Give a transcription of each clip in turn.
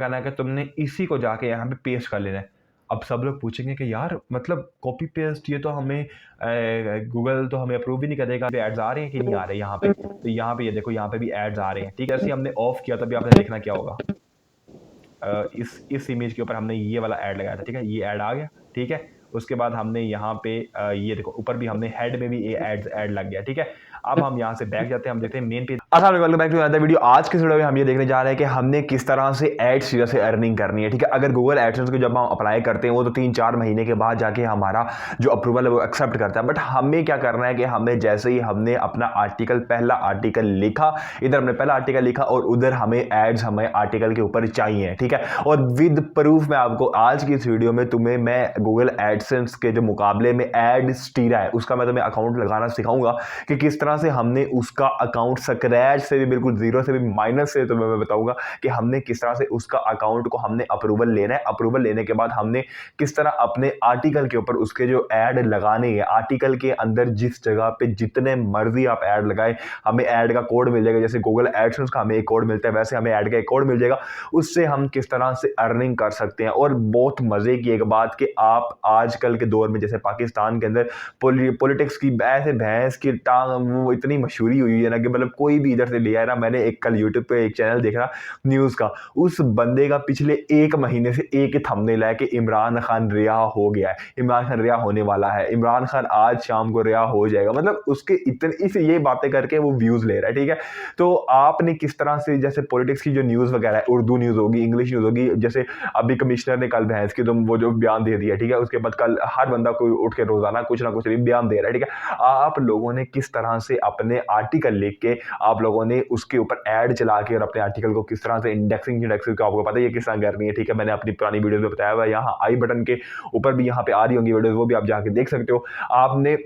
कहना है कि तुमने इसी को जाके यहाँ पे पेस्ट कर लेना है। अब सब लोग पूछेंगे कि यार मतलब कॉपी पेस्ट, ये तो हमें गूगल तो हमें अप्रूव ही नहीं करेगा। एड्स आ रहे हैं कि नहीं आ रहे यहाँ पे? तो यहाँ पे ये देखो, यहाँ पे भी एड्स आ रहे हैं, ठीक है। जैसे हमने ऑफ किया तभी आपने देखना क्या होगा, इस इमेज के ऊपर हमने ये वाला ऐड लगाया था, ठीक है, ये ऐड आ गया, ठीक है। उसके बाद हमने यहाँ पे ये देखो ऊपर भी हमने हेड में भी ये ऐड लग गया, ठीक है। अब हम यहाँ से बैक जाते हैं, हम देखते हैं main page. Welcome back to another video. आज के वीडियो में हम ये देखने जा रहे हैं कि हमने किस तरह से एड्स से अर्निंग करनी है, ठीक है। अगर गूगल एडसेंस को जब हम अप्लाई करते हैं वो तो 3-4 महीने के बाद जाके हमारा जो अप्रूवल है वो एक्सेप्ट करता है। बट हमें क्या करना है कि हमें जैसे ही हमने अपना आर्टिकल, पहला आर्टिकल लिखा, इधर हमने पहला आर्टिकल लिखा और उधर हमें एड्स हमें आर्टिकल के ऊपर चाहिए, ठीक है। और विद प्रूफ मैं आपको आज की इस वीडियो में तुम्हें मैं गूगल एडसेंस के जो मुकाबले में एडस्टीरा है उसका मैं तुम्हें अकाउंट लगाना सिखाऊंगा कि किस तरह से हमने उसका अकाउंट स्क्रैच से भी, बिल्कुल जीरो से भी, माइनस से, तो मैं बताऊंगा कि हमने किस तरह से उसका अकाउंट को हमने अप्रूवल लेना है। अप्रूवल लेने के बाद हमने किस तरह अपने आर्टिकल के ऊपर उसके जो ऐड लगाने हैं, आर्टिकल के अंदर जिस जगह पे जितने मर्जी आप ऐड लगाए, हमें ऐड का कोड मिल जाएगा। जैसे गूगल एडसेंस का हमें एक कोड मिलता है, वैसे हमें ऐड का एक कोड मिल जाएगा। उससे हम किस तरह से अर्निंग कर सकते हैं। और बहुत मजे की एक बात कि आप आजकल के दौर में जैसे पाकिस्तान के अंदर पॉलिटिक्स की ऐसे भैंस की टांग वो इतनी मशहूरी हुई है ना कि मतलब कोई भी इधर से ले आया ना। मैंने एक कल यूट्यूब पे एक चैनल देखा न्यूज का, उस बंदे का पिछले 1 महीने से एक थंबनेल है कि इमरान खान रिहा हो गया है, इमरान खान रिहा होने वाला है, इमरान खान आज शाम को रिहा हो जाएगा। मतलब उसके इतने इस ये बातें करके वो व्यूज ले रहा है, ठीक है। तो आपने किस तरह से, जैसे पॉलिटिक्स की जो न्यूज वगैरह है, उर्दू न्यूज होगी, इंग्लिश न्यूज होगी, जैसे अभी कमिश्नर ने कल भैंस की तुम वो जो बयान दे दिया, ठीक है। उसके बाद कल हर बंदा कोई उठ के रोजाना कुछ ना कुछ बयान दे रहा है, ठीक है। आप लोगों ने किस तरह से अपने आर्टिकल लिख के आप लोगों ने उसके ऊपर ऐड चला के और अपने आर्टिकल को किस तरह से इंडेक्सिंग को आपको पता है ये किस तरह करनी है, ठीक है। मैंने अपनी पुरानी वीडियो में बताया हुआ है, यहाँ आई बटन के ऊपर भी यहाँ पे आ रही होंगी वीडियोस, वो भी आप जाके देख सकते हो। आपने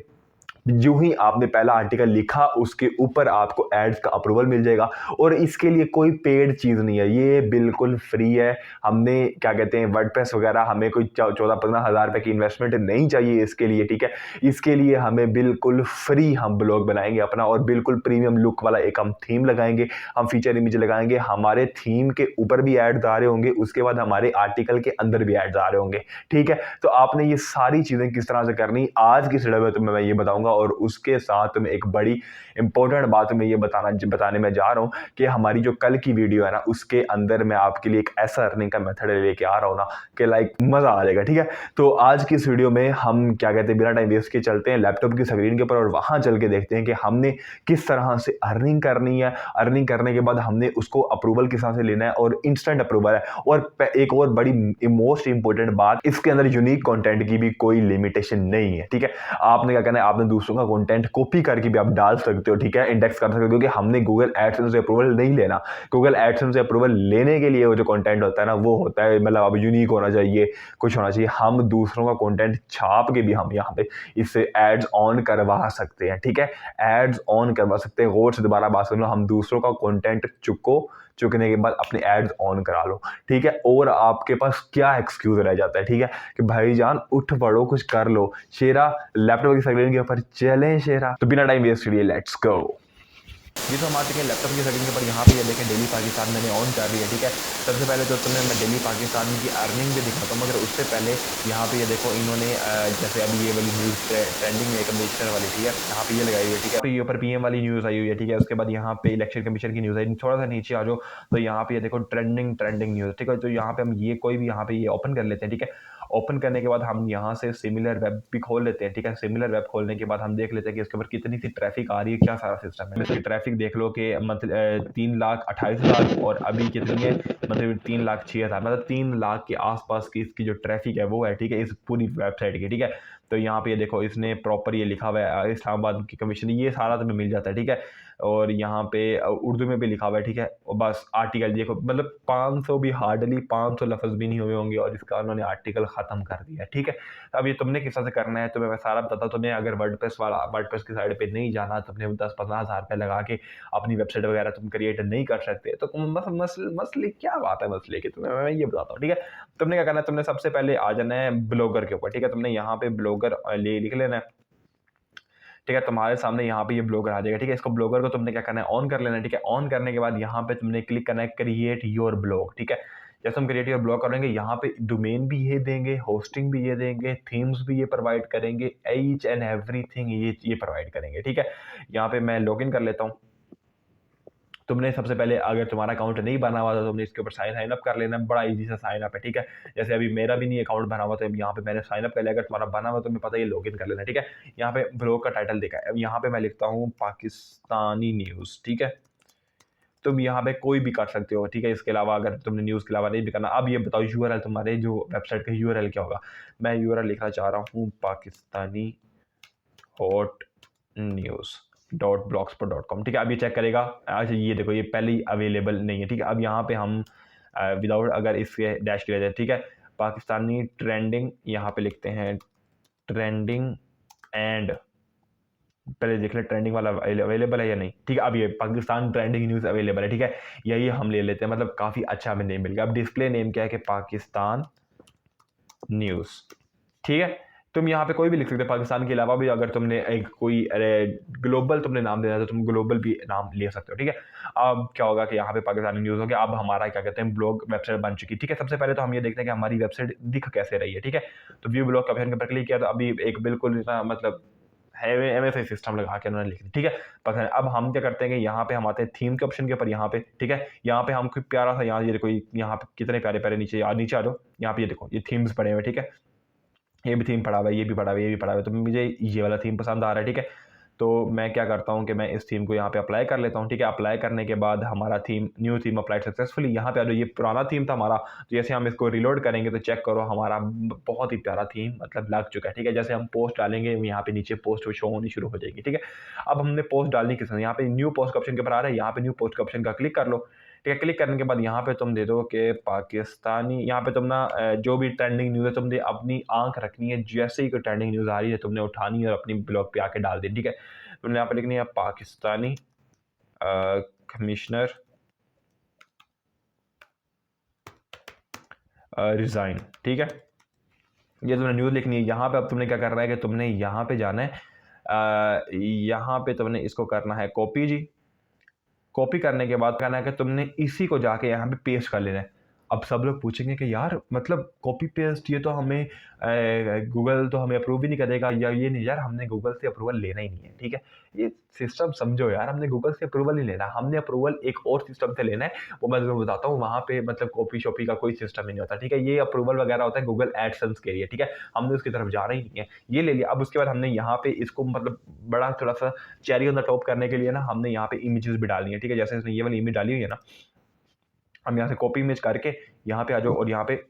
जो ही आपने पहला आर्टिकल लिखा उसके ऊपर आपको एड्स का अप्रूवल मिल जाएगा। और इसके लिए कोई पेड चीज़ नहीं है, ये बिल्कुल फ्री है। हमने क्या कहते हैं वर्डप्रेस वगैरह, हमें कोई 14-15 हज़ार रुपए की इन्वेस्टमेंट नहीं चाहिए इसके लिए, ठीक है। इसके लिए हमें बिल्कुल फ्री हम ब्लॉग बनाएंगे अपना, और बिल्कुल प्रीमियम लुक वाला एक हम थीम लगाएंगे, हम फीचर इमेज लगाएंगे, हमारे थीम के ऊपर भी एड्स आ रहे होंगे, उसके बाद हमारे आर्टिकल के अंदर भी एड्स आ रहे होंगे, ठीक है। तो आपने ये सारी चीज़ें किस तरह से करनी आज की वीडियो में तो मैं ये बताऊंगा। और उसके साथ में एक बड़ी इंपॉर्टेंट बात मैं ये बताने में जा रहा हूं कि हमारी जो कल की वीडियो है ना, उसके अंदर मैं आपके लिए एक ऐसा अर्निंग का मेथड लेके आ रहा हूं ना कि लाइक मजा आ जाएगा, ठीक है। तो आज की इस वीडियो में हम क्या कहते हैं बिना टाइम वेस्ट के चलते हैं लैपटॉप की स्क्रीन के ऊपर और वहां चल के देखते हैं कि हमने किस तरह से अर्निंग करनी है। अर्निंग करने के बाद हमने उसको अप्रूवल किस तरह से लेना है, और इंस्टेंट अप्रूवल है। और एक और बड़ी मोस्ट इंपॉर्टेंट बात, इसके अंदर यूनिक कंटेंट की भी कोई लिमिटेशन नहीं है, ठीक है। आपने क्या करना है, आपने दूसरों का कंटेंट कॉपी करके भी आप डाल सकते हो, ठीक है, इंडेक्स कर सकते हो, क्योंकि हमने गूगल एडसेंस से अप्रूवल नहीं लेना। गूगल एडसेंस से अप्रूवल लेने के लिए वो जो कंटेंट होता है ना, वो होता है मतलब अब यूनिक होना चाहिए, कुछ होना चाहिए। हम दूसरों का कंटेंट छाप के भी हम यहाँ पे इससे एड्स ऑन करवा सकते हैं, ठीक है। एड्स ऑन करवा सकते हैं। गौर से दोबारा बात सुन लो, हम दूसरों का कंटेंट चुकने के बाद अपने एड्स ऑन करा लो, ठीक है। और आपके पास क्या एक्सक्यूज रह जाता है, ठीक है, कि भाईजान उठ पड़ो, कुछ कर लो शेरा, लैपटॉप की स्क्रीन के ऊपर चलें शेरा। तो बिना टाइम वेस्ट किए लेट्स गो। ये तो हम आ चुके हैं लैपटॉप की सेटिंग के ऊपर। यहाँ पे ये देखें डेली पाकिस्तान मैंने ऑन कर लिया, ठीक है। सबसे पहले तो तुम्हें मैं डेली पाकिस्तान की अर्निंग भी दिखाता हूँ, मगर उससे पहले यहाँ पे ये देखो इन्होंने जैसे अभी ये वाली न्यूज़ ट्रेंडिंग में कमिश्नर वाली, ठीक है, यहाँ पे ये लगाई हुई है, ठीक है। ये ऊपर पीएम वाली न्यूज़ आई हुई है, ठीक है। उसके बाद यहाँ पे इलेक्शन कमीशन की न्यूज़ आई। थोड़ा सा नीचे आ जाओ तो यहाँ पे ये देखो ट्रेंडिंग न्यूज़, ठीक है। तो यहाँ पे हम ये कोई भी यहाँ पे ये ओपन कर लेते हैं, ठीक है। ओपन करने के बाद हम यहाँ से सिमिलर वेब भी खोल लेते हैं, ठीक है। सिमिलर वेब खोलने के बाद हम देख लेते हैं कि इसके ऊपर कितनी सी ट्रैफिक आ रही है, क्या सारा सिस्टम है। इसकी ट्रैफिक देख लो कि मतलब 3,28,000 और अभी कितनी है, मतलब 3,06,000, मतलब 3 लाख के आसपास की इसकी जो ट्रैफिक है वो है, ठीक है, इस पूरी वेबसाइट की, ठीक है। तो यहाँ पे ये देखो इसने प्रॉपर ये लिखा हुआ है इस्लामाबाद की कमीशन, ये सारा तुम्हें मिल जाता है, ठीक है। और यहाँ पे उर्दू में भी लिखा हुआ है, ठीक है। और बस आर्टिकल देखो, मतलब 500 भी हार्डली 500 लफ्ज़ भी नहीं हुए होंगे और इसका उन्होंने आर्टिकल ख़त्म कर दिया, ठीक है। अब ये तुमने किस तरह से करना है तुम्हें मैं सारा बताता हूँ। तुम्हें अगर वर्डप्रेस की साइड पे नहीं जाना, तुमने 10-15 हज़ार रुपये लगा के अपनी वेबसाइट वगैरह तुम क्रिएट नहीं कर सकते, तो मसले क्या बात है मसले की, तुम्हें मैं ये बताता हूँ, ठीक है। तुमने क्या करना है, तुमने सबसे पहले आ जाना है ब्लॉगर के ऊपर, ठीक है। तुमने यहाँ पे ब्लॉगर लिख लेना है, ठीक है। तुम्हारे सामने यहाँ पे ये ब्लॉगर आ जाएगा, ठीक है। इसको ब्लॉगर को तुमने क्या करना है, ऑन कर लेना है, ठीक है। ऑन करने के बाद यहाँ पे तुमने क्लिक करना है क्रिएट योर ब्लॉग, ठीक है। जैसे हम क्रिएटिव ब्लॉग करेंगे, यहाँ पे डोमेन भी ये देंगे, होस्टिंग भी ये देंगे, थीम्स भी ये प्रोवाइड करेंगे, ईच एंड एवरीथिंग ये प्रोवाइड करेंगे, ठीक है। यहाँ पे मैं लॉगिन कर लेता हूँ। तुमने सबसे पहले, अगर तुम्हारा अकाउंट नहीं बना हुआ तो तुमने इसके ऊपर साइन अप कर लेना, बड़ा इजी सा साइन अप है, ठीक है। जैसे अभी मेरा भी नहीं अकाउंट बना हुआ, तो यहाँ पे मैंने साइन अप कर लिया। अगर तुम्हारा बना हुआ तो तुम्हें पता है, ये लॉगिन कर लेना, ठीक है। यहाँ पे ब्लॉग का टाइटल देखा है, अब यहाँ पे मैं लिखता हूँ पाकिस्तानी न्यूज़, ठीक है। तुम यहाँ पे कोई भी कर सकते हो, ठीक है। इसके अलावा अगर तुमने न्यूज़ के अलावा नहीं भी करना, अब ये बताओ यूआरएल, तुम्हारे जो वेबसाइट का यूआरएल क्या होगा। मैं यूआरएल लिखना चाह रहा हूँ पाकिस्तानी हॉट न्यूज़ .blogspot.com, ठीक है। अब ये चेक करेगा। अच्छा ये देखो, ये पहले ही अवेलेबल नहीं है, ठीक है। अब यहाँ पे हम विदाउट, अगर इसके डैश किया जाए, ठीक है, पाकिस्तानी ट्रेंडिंग, यहाँ पे लिखते हैं ट्रेंडिंग एंड, पहले देख ले ट्रेंडिंग वाला अवेलेबल है या नहीं, ठीक है। अब ये पाकिस्तान ट्रेंडिंग न्यूज़ अवेलेबल है, ठीक है। यही हम ले लेते हैं, मतलब काफ़ी अच्छा हमें नेम मिल गया। अब डिस्प्ले नेम क्या है कि पाकिस्तान न्यूज़, ठीक है। तुम यहाँ पे कोई भी लिख सकते हो, पाकिस्तान के अलावा भी अगर तुमने एक कोई ग्लोबल तुमने नाम देना है तो तुम ग्लोबल भी नाम ले सकते हो, ठीक है। अब क्या होगा कि यहाँ पे पाकिस्तानी न्यूज़ हो गया। अब हमारा क्या कहते हैं, ब्लॉग वेबसाइट बन चुकी है, ठीक है। सबसे पहले तो हम ये देखते हैं कि हमारी वेबसाइट दिख कैसे रही है, ठीक है। तो व्यू ब्लॉग का ऑप्शन के ऊपर क्लिक किया तो अभी एक बिल्कुल मतलब एमएसआई सिस्टम लगा के उन्होंने लिख दी, ठीक है। पता है। अब हम क्या करते हैं कि यहाँ पे हम आते हैं थीम के ऑप्शन के ऊपर, यहाँ पे, ठीक है। यहाँ पे हम कोई प्यारा सा, यहाँ ये देखो, यहाँ पे कितने प्यारे प्यारे नीचे आ जाओ, यहाँ पे ये देखो, ये थीम्स पड़े हुए, ठीक है। ये भी थीम पड़ा हुआ है, ये भी पड़ा हुआ है, ये भी पड़ा हुआ है, तो मुझे ये वाला थीम पसंद आ रहा है, ठीक है। तो मैं क्या करता हूँ कि मैं इस थीम को यहाँ पे अप्लाई कर लेता हूँ, ठीक है। अप्लाई करने के बाद हमारा theme, new theme applied successfully. यहाँ पे जो ये पुराना थीम था हमारा, तो जैसे हम इसको रिलोड करेंगे तो चेक करो, हमारा बहुत ही प्यारा थीम मतलब लग चुका है, ठीक है। जैसे हम पोस्ट डालेंगे, यहाँ पे नीचे पोस्ट शो होनी शुरू हो जाएगी, ठीक है। अब हमने पोस्ट डालनी किस, यहाँ पे न्यू पोस्ट का ऑप्शन के ऊपर आ रहा है, यहाँ पे न्यू पोस्ट का ऑप्शन का क्लिक कर लो, ठीक है। क्लिक करने के बाद यहाँ पे तुम दे दो कि पाकिस्तानी, यहाँ पे तुम ना जो भी ट्रेंडिंग न्यूज़ है तुमने अपनी आंख रखनी है, जैसे ही कोई ट्रेंडिंग न्यूज़ आ रही है तुमने उठानी है और अपनी ब्लॉग पे आके डाल दी, ठीक है। तुमने यहाँ पे लिखनी है पाकिस्तानी कमिश्नर रिज़ाइन, ठीक है। ये तुमने न्यूज़ लिखनी है। यहाँ पे अब तुमने क्या करना है कि तुमने यहाँ पे जाना है, यहाँ पे तुमने इसको करना है कॉपी जी। कॉपी करने के बाद कहना है कि तुमने इसी को जाके यहाँ पे पेस्ट कर लेना है। अब सब लोग पूछेंगे कि यार मतलब कॉपी पेस्ट, ये तो हमें गूगल तो हमें अप्रूव ही नहीं करेगा, या ये नहीं यार, हमने गूगल से अप्रूवल लेना ही नहीं है, ठीक है। ये सिस्टम समझो यार, हमने गूगल से अप्रूवल नहीं लेना, हमने अप्रूवल एक और सिस्टम से लेना है। वो मैं तुम्हें बताता हूँ, वहाँ पे मतलब कॉपी शॉपी का कोई सिस्टम ही नहीं होता, ठीक है। ये अप्रूवल वगैरह होता है गूगल एडसेंस के लिए, ठीक है। हमने उसकी तरफ जाना ही नहीं है, ये ले लिया। अब उसके बाद हमने यहाँ पे इसको मतलब बड़ा थोड़ा सा चेरी ऑन द टॉप करने के लिए ना, हमने यहाँ पे इमेजेस भी डालनी है, ठीक है। जैसे इसने ये वाली इमेज डाली हुई है ना, हम यहाँ से कॉपी इमेज करके यहाँ पे आ जाओ, और यहाँ पे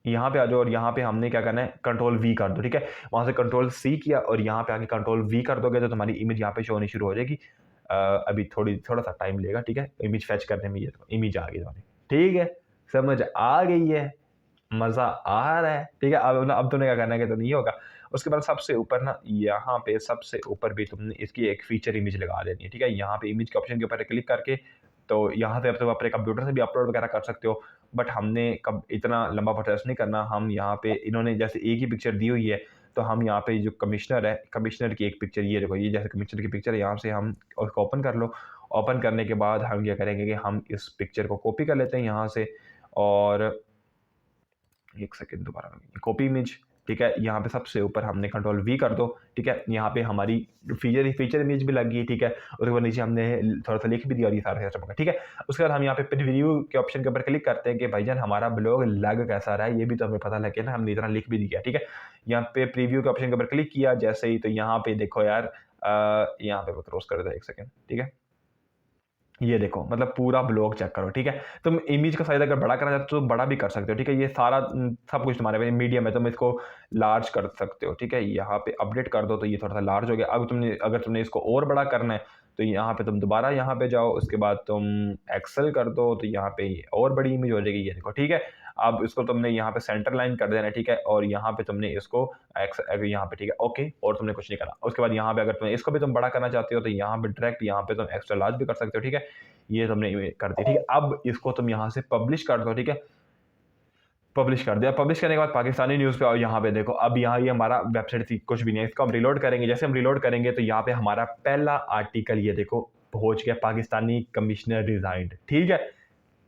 आ जाओ, और यहाँ पे हमने क्या करना है, कंट्रोल वी कर दो, ठीक है। वहाँ से कंट्रोल सी किया और यहाँ पे आके कंट्रोल वी कर दोगे तो तुम्हारी इमेज यहाँ पे शो होनी शुरू हो जाएगी। अभी थोड़ा सा टाइम लेगा, ठीक है, इमेज फैच करने में। ये तो इमेज आ गई तुम्हारी, ठीक है, समझ आ गई है, मज़ा आ रहा है, ठीक है। अब तुमने क्या करना है कि तो नहीं होगा। उसके बाद सबसे ऊपर ना, यहाँ पे सबसे ऊपर भी तुमने इसकी एक फीचर इमेज लगा देनी है, ठीक है। यहाँ पे इमेज के ऑप्शन के ऊपर क्लिक करके, तो यहाँ से अब तुम अपने कंप्यूटर से भी अपलोड वगैरह कर सकते हो, बट हमने कब इतना लंबा प्रोसेस नहीं करना। हम यहाँ पे इन्होंने जैसे एक ही पिक्चर दी हुई है, तो हम यहाँ पे जो कमिश्नर है, कमिश्नर की एक पिक्चर, ये देखो, ये जैसे कमिश्नर की पिक्चर है, यहाँ से हम उसको ओपन कर लो। ओपन करने के बाद हम क्या करेंगे कि हम इस पिक्चर को कॉपी कर लेते हैं यहाँ से, और एक सेकेंड, दोबारा कॉपी इमेज, ठीक है। यहाँ पे सबसे ऊपर हमने कंट्रोल वी कर दो, ठीक है। यहाँ पे हमारी फीचर इमेज भी लग गई, ठीक है। उसके बाद नीचे हमने थोड़ा सा लिख भी दिया और ये सारा चमका, ठीक है। उसके बाद हम यहाँ पे प्रीव्यू के ऑप्शन के ऊपर क्लिक करते हैं कि भाईजान हमारा ब्लॉग लग कैसा रहा है, ये भी तो हमें पता लगे ना, हमने इतना लिख भी दिया, ठीक है। यहाँ पे प्रीव्यू के ऑप्शन के ऊपर क्लिक किया जैसे ही, तो यहाँ पे देखो यार, यहाँ पे क्रॉस कर देता एक सेकेंड, ठीक है। ये देखो, मतलब पूरा ब्लॉग चेक करो, ठीक है। तुम इमेज का साइज अगर बड़ा करना चाहते हो तो बड़ा भी कर सकते हो, ठीक है। ये सारा सब कुछ तुम्हारे पास मीडियम है, तुम इसको लार्ज कर सकते हो, ठीक है। यहाँ पे अपडेट कर दो तो ये थोड़ा सा लार्ज हो गया। अब अगर तुमने इसको और बड़ा करना है तो यहाँ पे तुम दोबारा यहाँ पे जाओ, उसके बाद तुम एक्सेल कर दो तो यहाँ पे और बड़ी इमेज हो जाएगी, ये देखो, ठीक है। अब इसको तुमने यहाँ पे सेंटर लाइन कर देना, ठीक है, और यहाँ पे तुमने इसको यहाँ पे, ठीक है, ओके, और तुमने कुछ नहीं करना। उसके बाद यहाँ पे अगर तुम्हें इसको भी तुम बड़ा करना चाहते हो तो यहाँ पे डायरेक्ट यहाँ पे तुम एक्स्ट्रा लार्ज भी कर सकते हो, ठीक है। ये तुमने कर दी, ठीक है। अब इसको तुम यहाँ से पब्लिश कर दो, ठीक है। पब्लिश कर दिया। पब्लिश करने के बाद पाकिस्तानी न्यूज़ पे आओ, यहाँ पे देखो, अब यहाँ ये हमारा वेबसाइट थी, कुछ भी नहीं है। इसको हम रिलोड करेंगे, जैसे हम रिलोड करेंगे तो यहाँ पे हमारा पहला आर्टिकल ये देखो पहुंच गया, पाकिस्तानी कमिश्नर रिजाइंड, ठीक है।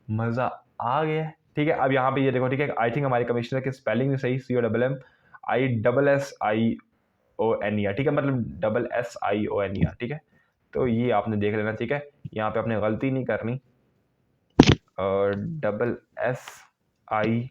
मज़ा आ गया, ठीक है। अब यहाँ पे ये देखो, ठीक है, आई थिंक हमारे कमिश्नर की स्पेलिंग भी सही, COMMISSIONER, ठीक है, मतलब SSIONER, ठीक है। तो ये आपने देख लेना, ठीक है। यहाँ पे आपने गलती नहीं करनी, और SSIONER,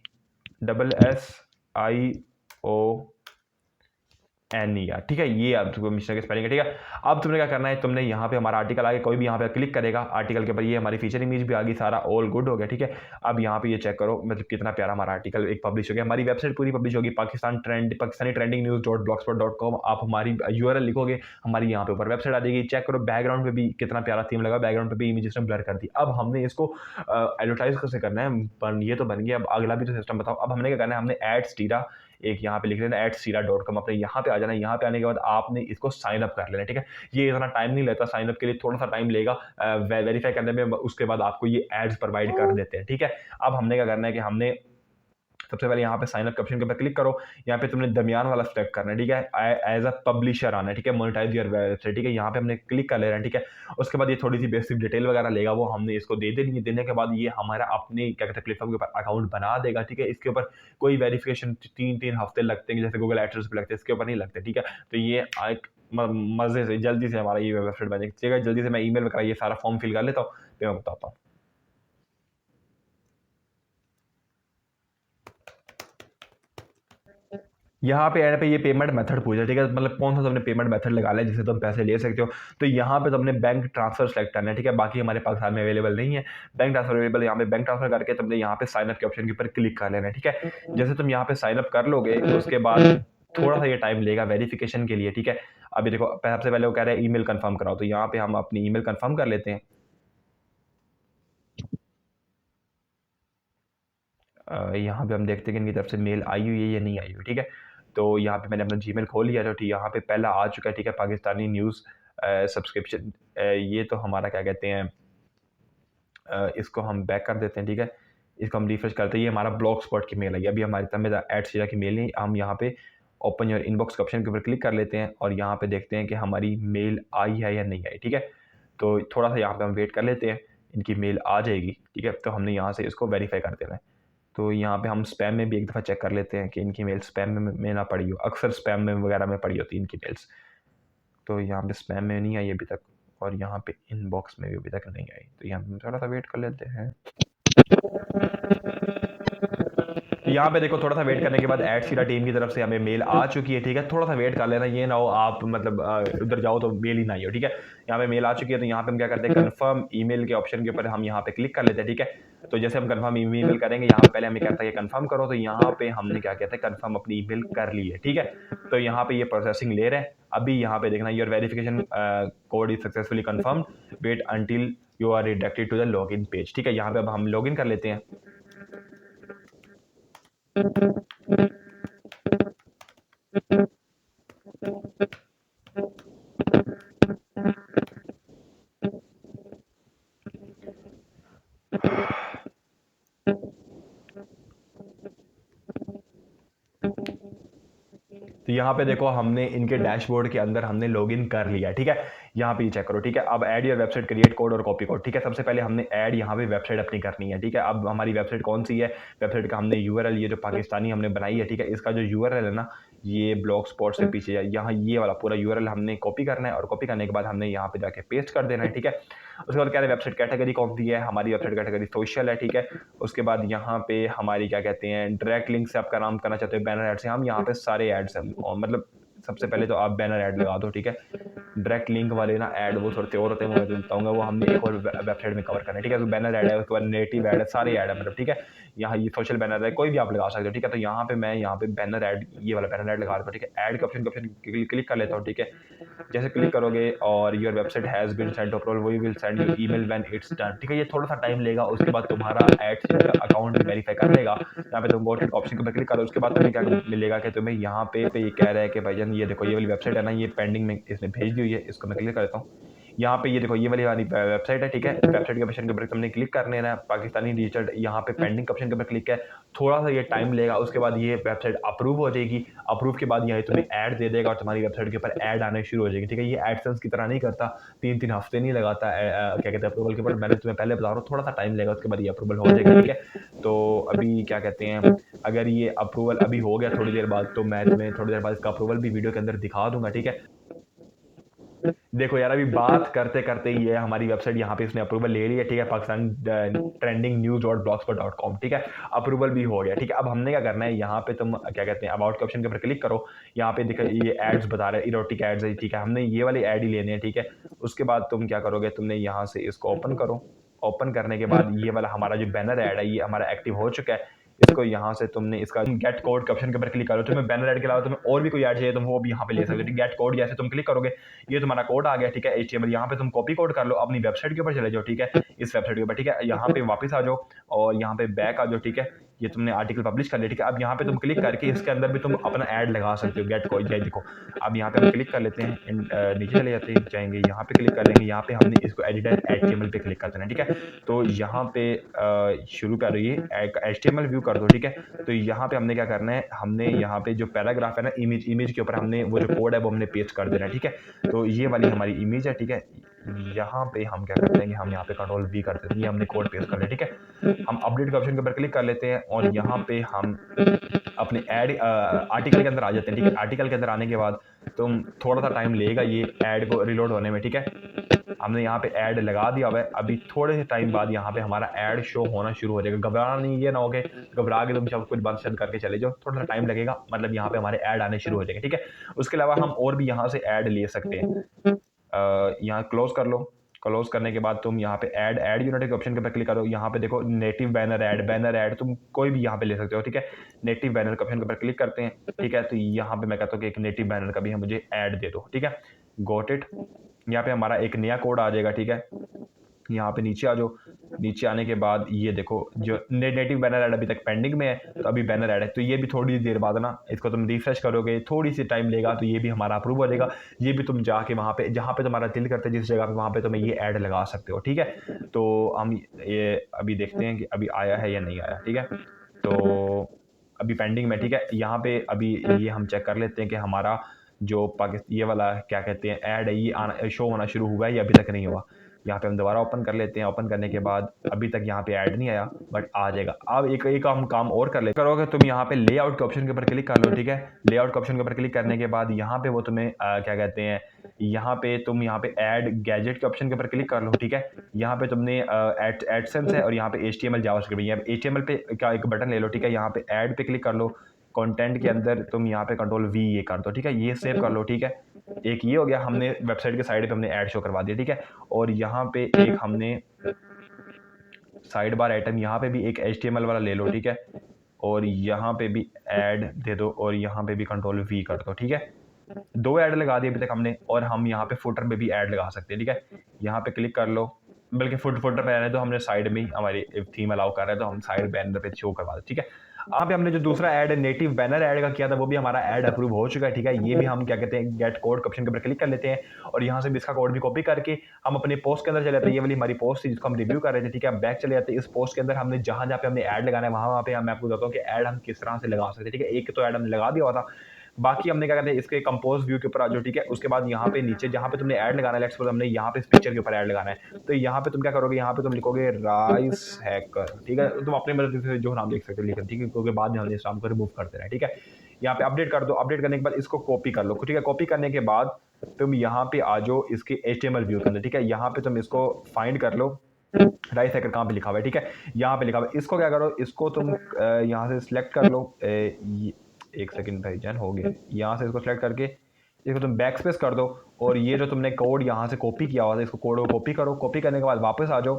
ठीक है। ये अब तुमको मिश्रा की स्पेलिंग है, ठीक है। अब तुमने क्या करना है, तुमने यहाँ पे हमारा आर्टिकल आगे, कोई भी यहाँ पे क्लिक करेगा आर्टिकल के ऊपर, ये हमारी फीचर इमेज भी आ गई, सारा ऑल गुड हो गया, ठीक है। अब यहाँ पे ये चेक करो, मतलब कितना प्यारा हमारा आर्टिकल एक पब्लिश हो गया, हमारी वेबसाइट पूरी पब्लिश होगी, पाकिस्तानी ट्रेंडिंग न्यूज़ .blogspot.com। आप हमारी URL लिखोगे, हमारी यहाँ पे ऊपर वेबसाइट आ जाएगी। चेक करो बैकग्राउंड पे भी कितना प्यारा थीम लगा, बैकग्राउंड पे भी इमेज ने ब्लर कर दी। अब हमने इसको एडवर्टाइज कैसे करना है, पर ये तो बन गया, अब अगला भी तो सिस्टम बताओ। अब हमने क्या करना है, हमने एड्स टीरा एक यहाँ पे लिख लेना, @sira.com, अपने यहाँ पे आ जाना। यहाँ पे आने के बाद आपने इसको साइन अप कर लेना, ठीक है। ये इतना टाइम नहीं लेता, साइन अप के लिए थोड़ा सा टाइम लेगा वेरीफाई करने में, उसके बाद आपको ये एड्स प्रोवाइड कर देते हैं, ठीक है। अब हमने क्या करना है कि हमने सबसे पहले यहाँ पे साइन अप के ऑप्शन के ऊपर क्लिक करो, यहाँ पे तुमने दरमियान वाला सेलेक्ट करना है, ठीक है, एज अ पब्लिशर आना है, ठीक है, मोनेटाइज योर वेबसाइट, ठीक है। यहाँ पे हमने क्लिक कर लेना है, ठीक है। उसके बाद ये थोड़ी सी बेसिक डिटेल वगैरह लेगा, वो हमने इसको दे देनी है। देने के बाद ये हमारा अपने क्या कहते हैं प्लेटफॉर्म के ऊपर अकाउंट बना देगा, ठीक है। इसके ऊपर कोई वेरिफिकेशन 3-3 हफ्ते लगते हैं, जैसे गूगल एडसेंस पे लगते हैं, इसके ऊपर नहीं लगते, ठीक है। तो ये एक मजे से जल्दी से हमारा ये वेबसाइट बन जाएगी। जल्दी से मैं ईमेल में ये सारा फॉर्म फिल कर लेता हूँ, फिर मैं बताता हूँ। यहाँ पे एंड पे ये पेमेंट मेथड पूछा, ठीक है, मतलब कौन सा तुमने पेमेंट मेथड लगा लिया जिससे तुम पैसे ले सकते हो। तो यहाँ पे तुमने बैंक ट्रांसफर सेलेक्ट करना है, ठीक है। बाकी हमारे पाकिस्तान में अवेलेबल नहीं है बैंक ट्रांसफर अवेलेबल, यहाँ पे बैंक ट्रांसफर करके तुमने यहाँ पे साइन अप के ऑप्शन के ऊपर क्लिक कर लेना है, ठीक है। जैसे तुम यहाँ पे साइन अप कर लोगे, उसके बाद थोड़ा सा ये टाइम लेगा वेरिफिकेशन के लिए, ठीक है। अभी देखो सबसे पहले वो कह रहा है ईमेल कंफर्म कराओ, तो यहाँ पे हम अपनी ईमेल कंफर्म कर लेते हैं। यहाँ पे हम देखते हैं कि इनकी तरफ से मेल आई हुई है या नहीं आई हुई, ठीक है। तो यहाँ पे मैंने अपना जीमेल खोल लिया, तो ठीक यहाँ पे पहला आ चुका है, ठीक है, पाकिस्तानी न्यूज़ सब्सक्रिप्शन। ये तो हमारा क्या कहते हैं, इसको हम बैक कर देते हैं, ठीक है। इसको हम रिफ्रेश करते हैं, ये हमारा ब्लॉग स्पॉट की मेल आई, अभी हमारी तब @sira की मेल नहीं। हम यहाँ पे ओपन योर इनबॉक्स के ऑप्शन के ऊपर क्लिक कर लेते हैं, और यहाँ पे देखते हैं कि हमारी मेल आई है या नहीं आई, ठीक है। तो थोड़ा सा यहाँ पे हम वेट कर लेते हैं, इनकी मेल आ जाएगी, ठीक है। तो हमने यहाँ से इसको वेरीफाई कर देना है। तो यहाँ पे हम स्पैम में भी एक दफ़ा चेक कर लेते हैं कि इनकी मेल स्पैम में ना पड़ी हो, अक्सर स्पैम में वगैरह में पड़ी होती है इनकी मेल्स। तो यहाँ पे स्पैम में नहीं आई अभी तक, और यहाँ पे इनबॉक्स में भी अभी तक नहीं आई, तो यहाँ पे थोड़ा सा वेट कर लेते हैं। यहाँ पे देखो थोड़ा सा वेट करने के बाद @sira टीम की तरफ से हमें मेल आ चुकी है, ठीक है। थोड़ा सा वेट कर लेना, ये ना हो आप मतलब उधर जाओ तो मेल ही ना आई हो, ठीक है। यहाँ पे मेल आ चुकी है, तो यहाँ पे हम क्या करते हैं, कंफर्म ईमेल के ऑप्शन के ऊपर हम यहाँ पे क्लिक कर लेते हैं, ठीक है। तो जैसे हम कंफर्म ईमेल करेंगे, यहाँ पे पहले हमें कहता है कि कंफर्म करो, तो यहाँ पे हमने क्या कहते हैं कंफर्म अपनी ईमेल कर ली है, ठीक है। तो यहाँ पे ये प्रोसेसिंग ले रहे हैं। अभी यहाँ पे देखना your verification code is successfully confirm, wait until you are redirected to the login page, ठीक है। यहाँ पे अब हम लॉगिन कर लेते हैं। तो यहाँ पे देखो हमने इनके डैशबोर्ड के अंदर हमने लॉगिन कर लिया, ठीक है। यहाँ पे ये चेक करो, ठीक है। अब add your website create code और कॉपी कोड, ठीक है। सबसे पहले हमने ऐड यहाँ पे वेबसाइट अपनी करनी है, ठीक है। अब हमारी वेबसाइट कौन सी है, वेबसाइट का हमने यूआरएल ये जो पाकिस्तानी हमने बनाई है, ठीक है, इसका जो यूआरएल है ना, ये ब्लॉग स्पॉट से पीछे है, यहाँ ये वाला पूरा यूआरएल हमने कॉपी करना है, और कॉपी करने के बाद हमने यहाँ पे जाके पेस्ट कर देना है, ठीक है। उसके बाद क्या है, वेबसाइट कैटेगरी कौन सी है, हमारी वेबसाइट कैटेगरी सोशल है, ठीक है। उसके बाद यहाँ पे हमारी क्या कहते हैं डायरेक्ट लिंक से आप काम करना चाहते हो, बैनर एड से, हम यहाँ पे सारे एड्स हैं, मतलब सबसे पहले तो आप बैनर ऐड लगा दो, ठीक है। डायरेक्ट लिंक वाले ना ऐड वो थोड़े और होते हैं, मैं बताऊंगा, वो हमने एक और वेबसाइट में कवर करना है, ठीक है। तो बैनर ऐड है, उसके बाद नेटिव ऐड है, सारे ऐड है मतलब, ठीक है। यहाँ ये सोशल बैनर है, कोई भी आप लगा सकते हो, ठीक है। तो यहाँ पे मैं यहाँ पे बैनर ऐड, ये वाला बैनर ऐड लगा रहा हूँ, ठीक है। ऐड के ऑप्शन क्लिक कर लेता हूँ, ठीक है। जैसे क्लिक करोगे और your website has been sent approval, we will send you email when it's done, ठीक है। ये थोड़ा सा टाइम लेगा, उसके बाद तुम्हारा एड अकाउंट वेरीफाई कर लेगा। यहाँ पे तुम गो ऑप्शन के ऊपर क्लिक करो, उसके बाद तुम्हें क्या मिलेगा कि तुम्हें यहाँ पे ये कह रहा है कि भाईजान ये देखो ये वाली वेबसाइट है ना, ये पेंडिंग में इसने भेज दी हुई है, इसको मैं क्लिक करता हूँ। यहाँ पे ये देखो ये वाली हमारी वेबसाइट है, ठीक है। वेबसाइट के ऑप्शन के ऊपर तुमने क्लिक कर लेना है, पाकिस्तानी डिजिटल, यहाँ पे पेंडिंग ऑप्शन के ऊपर क्लिक है। थोड़ा सा ये टाइम लेगा, उसके बाद ये वेबसाइट अप्रूव हो जाएगी। अप्रूव के बाद यहाँ तुम्हें ऐड दे देगा और तुम्हारी वेबसाइट के ऊपर ऐड आने शुरू हो जाएगी, ठीक है। ये एडसेंस की तरह नहीं करता, 3-3 हफ्ते नहीं लगाता क्या कहते हैं अप्रूवल के ऊपर। मैंने तुम्हें पहले बता रहा हूँ, थोड़ा सा टाइम लगेगा, उसके बाद ये अप्रूवल हो जाएगा, ठीक है। तो अभी क्या कहते हैं, अगर ये अप्रूवल अभी हो गया थोड़ी देर बाद, तो मैं तुम्हें थोड़ी देर बाद इसका अप्रूवल भी वीडियो के अंदर दिखा दूंगा, ठीक है। देखो यार, अभी बात करते करते ये हमारी वेबसाइट यहाँ पे इसने अप्रूवल ले लिया, ठीक है। Pakistan trending news dot blogspot.com, ठीक है। अप्रूवल भी हो गया, ठीक है। अब हमने क्या करना है, यहाँ पे तुम क्या कहते हैं अबाउट के ऑप्शन के ऊपर क्लिक करो। यहाँ पे देखो ये एड्स बता रहे हैं, इरोटिक एड्स है, ठीक है। हमने ये वाले एड ही लेने हैं, ठीक है। उसके बाद तुम क्या करोगे, तुमने यहाँ से इसको ओपन करो। ओपन करने के बाद ये वाला हमारा जो बैनर ऐड है ये हमारा एक्टिव हो चुका है। इसको यहाँ से तुमने इसका गेट कोड के ऑप्शन के ऊपर क्लिक करो। तुम्हें बैनर ऐड के अलावा तुम्हें और भी कोई ऐड चाहिए तुम वो भी यहाँ पे ले सकते हो। गेट कोड जैसे तुम क्लिक करोगे, ये तुम्हारा कोड आ गया, ठीक है। HTML यहाँ पे तुम कॉपी कोड कर लो, अपनी वेबसाइट के ऊपर चले जाओ, ठीक है। इस वेबसाइट के ऊपर, ठीक है। यहाँ पे वापस आ जाओ और यहाँ पे बैक आ जाओ, ठीक है। ये तुमने आर्टिकल पब्लिश कर लिया, ठीक है। अब यहाँ पे तुम क्लिक करके इसके अंदर भी तुम अपना ऐड लगा सकते हो, गेट कोड। देखो अब यहाँ पे हम क्लिक कर लेते हैं, नीचे चले जाते हैं, जाएंगे यहाँ पे क्लिक कर लेंगे। यहाँ पे हमने इसको एडिट HTML पे क्लिक कर देना, ठीक है। तो यहाँ पे शुरू कर रही है HTML व्यू कर दो, ठीक है। तो यहाँ पे हमने क्या करना है, हमने यहाँ पे जो पैराग्राफ है ना, इमेज के ऊपर हमने वो जो कोड है वो हमने पेस्ट कर देना है, ठीक है। तो ये वाली हमारी इमेज है, ठीक है। यहाँ पे हम क्या करते हैं कि हम यहाँ पे कंट्रोल V कर देते हैं, ये हमने कोड पेस्ट कर लिया, ठीक है। हम अपडेट के ऑप्शन के ऊपर क्लिक कर लेते हैं और यहाँ पे हम अपने ऐड आर्टिकल के अंदर आ जाते हैं, ठीक है। आर्टिकल के अंदर आने के बाद तुम थोड़ा सा टाइम लेगा ये ऐड को रिलोड होने में, ठीक है। हमने यहाँ पे ऐड लगा दिया हुआ है। अभी थोड़े से टाइम बाद यहाँ पे हमारा ऐड शो होना शुरू हो जाएगा। घबराना नहीं, ये ना हो कि घबरा के तुम सब कुछ बंद शंद करके चले जाओ, थोड़ा सा टाइम लगेगा, मतलब यहाँ पे हमारे ऐड आने शुरू हो जाएंगे, ठीक है। उसके अलावा हम और भी यहाँ से ऐड ले सकते हैं। यहाँ क्लोज कर लो। क्लोज करने के बाद तुम यहाँ पे ऐड यूनिट के ऑप्शन के ऊपर क्लिक करो। यहाँ पे देखो नेटिव बैनर ऐड तुम कोई भी यहाँ पे ले सकते हो, ठीक है। नेटिव बैनर के ऑप्शन के ऊपर क्लिक करते हैं, ठीक है। तो यहाँ पे मैं कहता हूँ कि एक नेटिव बैनर का भी मुझे ऐड दे दो, ठीक है। Got it. यहाँ पे हमारा एक नया कोड आ जाएगा, ठीक है। यहाँ पे नीचे आ जाओ। नीचे आने के बाद ये देखो जो नेटिव बैनर ऐड अभी तक पेंडिंग में है, तो अभी बैनर ऐड है, तो ये भी थोड़ी देर बाद ना इसको तुम रिफ्रेश करोगे, थोड़ी सी टाइम लेगा, तो ये भी हमारा अप्रूव हो जाएगा। ये भी तुम जाके वहाँ पे जहाँ पे तुम्हारा दिल करते है जिस जगह पे, वहाँ पे तुम्हें ये ऐड लगा सकते हो, ठीक है। तो हम ये अभी देखते हैं कि अभी आया है या नहीं आया, ठीक है। तो अभी पेंडिंग में, ठीक है। यहाँ पे अभी ये हम चेक कर लेते हैं कि हमारा जो पाकिस्तान ये वाला क्या कहते हैं ऐड है ये शो होना शुरू हुआ है या अभी तक नहीं हुआ। यहाँ पे हम दोबारा ओपन कर लेते हैं। ओपन करने के बाद अभी तक यहाँ पे ऐड नहीं आया, बट आ जाएगा। अब एक हम काम और कर ले करोगे, तुम यहाँ पे लेआउट के ऑप्शन के ऊपर क्लिक कर लो, ठीक है। लेआउट के ऑप्शन के ऊपर क्लिक करने के बाद यहाँ पे वो तुम्हें क्या कहते हैं, यहाँ पे तुम यहाँ पे ऐड गैजेट के ऑप्शन के ऊपर क्लिक कर लो, ठीक है। यहाँ पे तुमने एडसेंस है और यहाँ पे HTML जावास्क्रिप्ट, यहाँ पे HTML पे का एक बटन ले लो, ठीक है। यहाँ पे ऐड पे क्लिक कर लो। कंटेंट के अंदर तुम यहाँ पे कंट्रोल V ये कर दो, ठीक है। ये सेव कर लो, ठीक है। एक ये हो गया, हमने वेबसाइट के साइड पे हमने ऐड शो करवा दिया, ठीक है। और यहाँ पे एक हमने साइड बार आइटम यहाँ पे भी एक HTML वाला ले लो, ठीक है। और यहाँ पे भी ऐड दे दो और यहाँ पे भी कंट्रोल V कर दो, ठीक है। 2 ऐड लगा दिए अभी तक हमने, और हम यहाँ पे फुटर में भी ऐड लगा सकते हैं, ठीक है। यहाँ पे क्लिक कर लो, बल्कि फुटर पे रहने दो, हमने साइड में ही हमारी थीम अलाउ कर रहे हैं, तो हम साइड बैनर पे शो करवा दो, ठीक है। यहाँ पे हमने जो दूसरा ऐड नेटिव बैनर ऐड का किया था वो भी हमारा ऐड अप्रूव हो चुका है, ठीक है। ये भी हम क्या कहते हैं गेट कोड ऑप्शन के ऊपर क्लिक कर लेते हैं और यहाँ से भी इसका कोड भी कॉपी करके हम अपने पोस्ट के अंदर चले जाते हैं। ये वाली हमारी पोस्ट थी जिसको हम रिव्यू कर रहे थे, ठीक है। बैक चले जाते हैं। इस पोस्ट के अंदर हमने जहाँ जहाँ पे हमने ऐड लगाना है वहाँ पे मैं आपको बताता हूँ कि ऐड हम किस तरह से लगा सकते हैं, ठीक है। एक तो ऐड हमने लगा दिया हुआ था, बाकी हमने क्या कहते हैं इसके कंपोज व्यू के ऊपर आ जाओ, ठीक है। उसके बाद यहाँ पे नीचे जहाँ पे तुमने ऐड लगाना है, लेट्स सपोज हमने यहाँ पे इस पिक्चर के ऊपर ऐड लगाना है, तो यहाँ पे तुम क्या करोगे, यहाँ पे तुम लिखोगे राइस हैकर, ठीक है। तुम अपने मदद से जो नाम लिख सकते हो लिख, ठीक है, क्योंकि बाद में हमने इस नाम को रिमूव कर देना है, ठीक है। यहाँ पे अपडेट कर दो। अपडेट करने के बाद इसको कॉपी कर लो, ठीक है। कॉपी करने के बाद तुम यहाँ पे आ जाओ इसके HTML व्यू के अंदर, ठीक है। यहाँ पे तुम इसको फाइंड कर लो, राइस हैकर कहाँ पे लिखा हुआ है, ठीक है। यहाँ पे लिखा हुआ है। इसको क्या करो, इसको तुम यहाँ से सिलेक्ट कर लो। एक सेकंड भाई जान हो गया। यहाँ से इसको सेलेक्ट करके इसको तुम बैक स्पेस कर दो और ये जो तुमने कोड यहाँ से कॉपी किया हुआ था इसको कोड को कॉपी करो। कॉपी करने के बाद वापस आ जाओ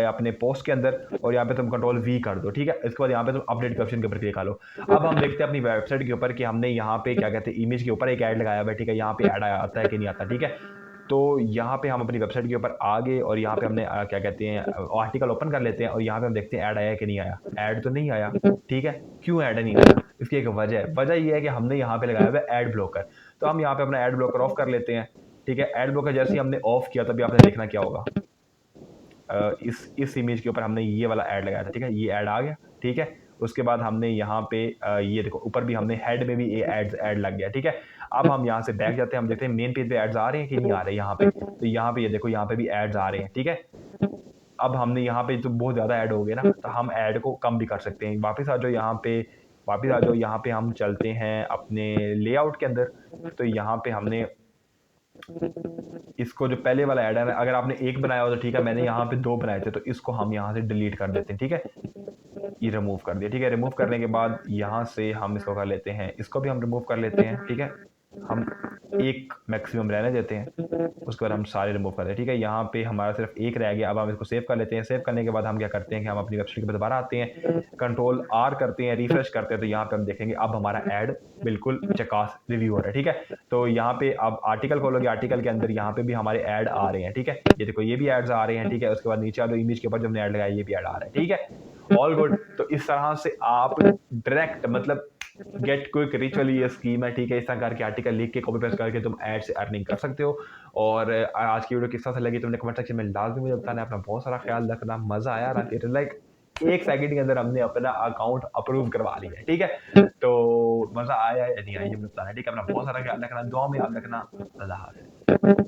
अपने पोस्ट के अंदर और यहाँ पे तुम कंट्रोल V कर दो, ठीक है। इसके बाद यहाँ पे तुम अपडेट के ऑप्शन के ऊपर क्लिक कर लो। अब हम देखते हैं अपनी वेबसाइट के ऊपर कि हमने यहाँ पे क्या कहते हैं इमेज के ऊपर एक ऐड लगाया हुआ है, ठीक है। यहाँ पे ऐड आता है कि नहीं आता, ठीक है। तो यहाँ पे हम अपनी वेबसाइट के ऊपर आ गए और यहाँ पे हमने क्या कहते हैं आर्टिकल ओपन कर लेते हैं और यहाँ पे हम देखते हैं ऐड आया कि नहीं आया। ऐड तो नहीं आया, ठीक है। क्यों ऐड नहीं आया, इसकी एक वजह है। वजह ये है कि हमने यहाँ पे लगाया हुआ है ऐड ब्लॉकर। तो हम यहाँ पे अपना ऐड ब्लॉकर ऑफ कर लेते हैं ठीक है। एड ब्लॉकर जैसे ही हमने ऑफ किया तभी आपने देखना क्या होगा, इस इमेज के ऊपर हमने ये वाला ऐड लगाया था, ठीक है। ये ऐड आ गया, ठीक है। उसके बाद हमने यहाँ पे ये देखो ऊपर भी हमने हेड में भी ये ऐड लग गया, ठीक है। अब हम यहाँ से बैक जाते हैं, हम देखते हैं मेन पेज पे एड्स आ रहे हैं कि नहीं आ रहे यहाँ पे। तो यहाँ पे ये देखो, यहाँ पे भी एड्स आ रहे हैं, ठीक है। अब हमने यहाँ पे तो बहुत ज़्यादा ऐड हो गए ना, तो हम ऐड को कम भी कर सकते हैं। वापस आ जाओ यहाँ पे, वापस आ जाओ यहाँ पे, हम चलते हैं अपने लेआउट के अंदर। तो यहाँ पे हमने इसको जो पहले वाला ऐड है, अगर आपने एक बनाया हो तो ठीक है, मैंने यहाँ पे 2 बनाए थे, तो इसको हम यहाँ से डिलीट कर देते हैं, ठीक है। ये रिमूव कर दिया, ठीक है। रिमूव करने के बाद यहाँ से हम इसको कर लेते हैं, इसको भी हम रिमूव कर लेते हैं, ठीक है। हम एक मैक्सिमम रहने देते हैं, उसके बाद हम सारे रिमूव कर देते हैं, ठीक है। यहाँ पे हमारा सिर्फ एक रह गया। अब हम इसको सेव कर लेते हैं। सेव करने के बाद हम क्या करते हैं कि हम अपनी वेबसाइट पर दोबारा आते हैं, कंट्रोल आर करते हैं, रिफ्रेश करते हैं, तो यहाँ पे हम देखेंगे अब हमारा ऐड बिल्कुल चकास रिव्यू हो रहा है, ठीक है। तो यहाँ पे अब आर्टिकल खोलोगे, आर्टिकल के अंदर यहाँ पे भी हमारे ऐड आ रहे हैं, ठीक है। ये देखो, ये भी एड्स आ रहे हैं, ठीक है। उसके बाद नीचे वाले इमेज के ऊपर जो हमने ऐड लगाया, ये भी ऐड आ रहा है, ठीक है। All good. तो इस तरह से आप डायरेक्ट मतलब गेट क्विक रिच वाली ये स्कीम है, ठीक है। इस तरह करके आर्टिकल लिख के कॉपी पेस्ट करके तुम ऐड से अर्निंग कर सकते हो। और आज की वीडियो किस तरह से लगी तुमने कमेंट सेक्शन में लाजमी मुझे बताना। अपना बहुत सारा ख्याल रखना। मजा आया ना, इट लाइक 1 सेकंड के अंदर हमने अपना अकाउंट अप्रूव करवा लिया है, ठीक है। तो मजा आया या नहीं आया ये बताना, ठीक है। अपना बहुत सारा ख्याल रखना, दुआ में याद रखना। अल्लाह हाफ़िज़।